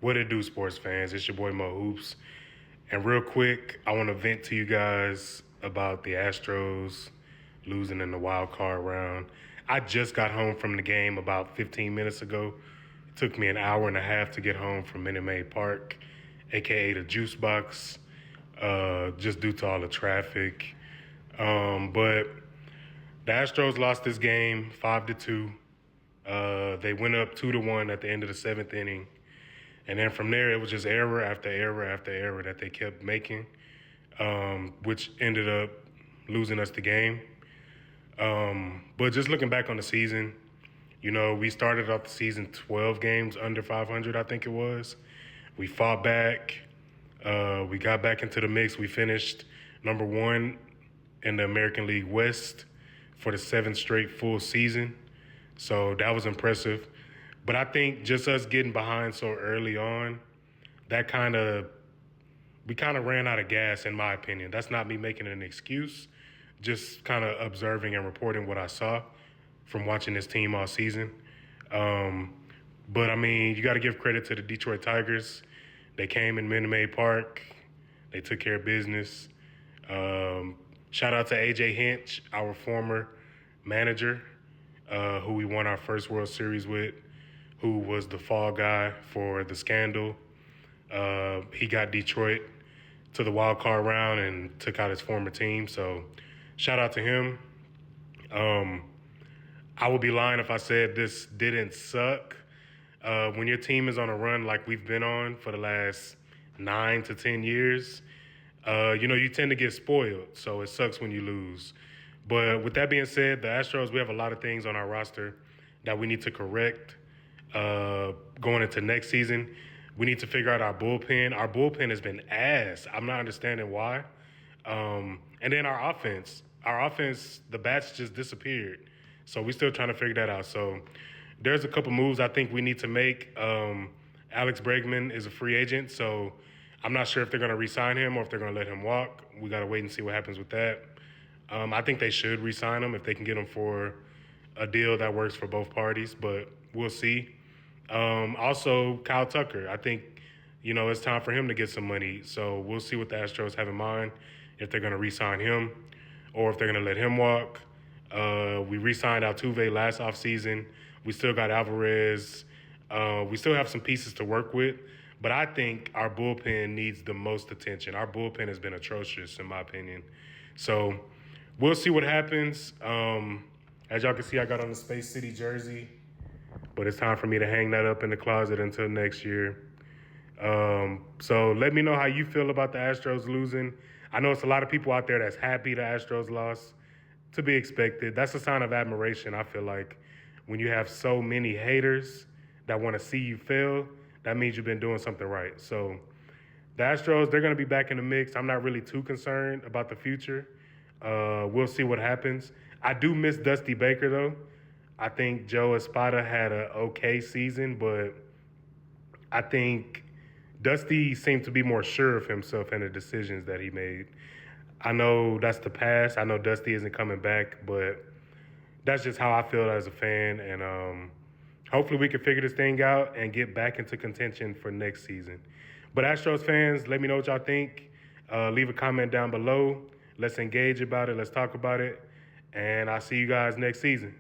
What it do, sports fans? It's your boy Mo Hoops. And real quick, I want to vent to you guys about the Astros losing in the wild card round. I just got home from the game about 15 minutes ago. It took me an hour and a half to get home from Minute Maid Park, aka the Juice Box, just due to all the traffic. But the Astros lost this game 5-2. They went up 2-1 at the end of the seventh inning. And then from there, it was just error after error after error that they kept making, which ended up losing us the game. But just looking back on the season, we started off the season 12 games under 500, I think it was. We fought back. We got back into the mix. We finished number one in the American League West for the 7th straight full season. So that was impressive. But I think just us getting behind so early on, we kind of ran out of gas, in my opinion. That's not me making an excuse, just kind of observing and reporting what I saw from watching this team all season. But I mean, you got to give credit to the Detroit Tigers. They came in Minute Maid Park. They took care of business. Shout out to AJ Hinch, our former manager, who we won our first World Series with, who was the fall guy for the scandal. He got Detroit to the wild card round and took out his former team. So shout out to him. I would be lying if I said this didn't suck. When your team is on a run like we've been on for the last 9 to 10 years, you tend to get spoiled. So it sucks when you lose. But with that being said, the Astros, we have a lot of things on our roster that we need to correct going into next season. We need to figure out our bullpen. Our bullpen has been ass. I'm not understanding why. And then our offense, the bats just disappeared. So we're still trying to figure that out. So there's a couple moves I think we need to make. Alex Bregman is a free agent, so I'm not sure if they're going to re-sign him or if they're going to let him walk. We got to wait and see what happens with that. I think they should re-sign him if they can get him for a deal that works for both parties, but we'll see. Also, Kyle Tucker, I think, it's time for him to get some money. So we'll see what the Astros have in mind, if they're going to re-sign him or if they're going to let him walk. We re-signed Altuve last offseason. We still got Alvarez. We still have some pieces to work with, but I think our bullpen needs the most attention. Our bullpen has been atrocious, in my opinion. So we'll see what happens. As y'all can see, I got on the Space City jersey, but it's time for me to hang that up in the closet until next year. So let me know how you feel about the Astros losing. I know it's a lot of people out there that's happy the Astros lost. To be expected. That's a sign of admiration, I feel like. When you have so many haters that want to see you fail, that means you've been doing something right. So the Astros, they're going to be back in the mix. I'm not really too concerned about the future. We'll see what happens. I do miss Dusty Baker, though. I think Joe Espada had an okay season, but I think Dusty seemed to be more sure of himself and the decisions that he made. I know that's the past. I know Dusty isn't coming back, but that's just how I feel as a fan. And hopefully we can figure this thing out and get back into contention for next season. But Astros fans, let me know what y'all think. Leave a comment down below. Let's engage about it. Let's talk about it. And I'll see you guys next season.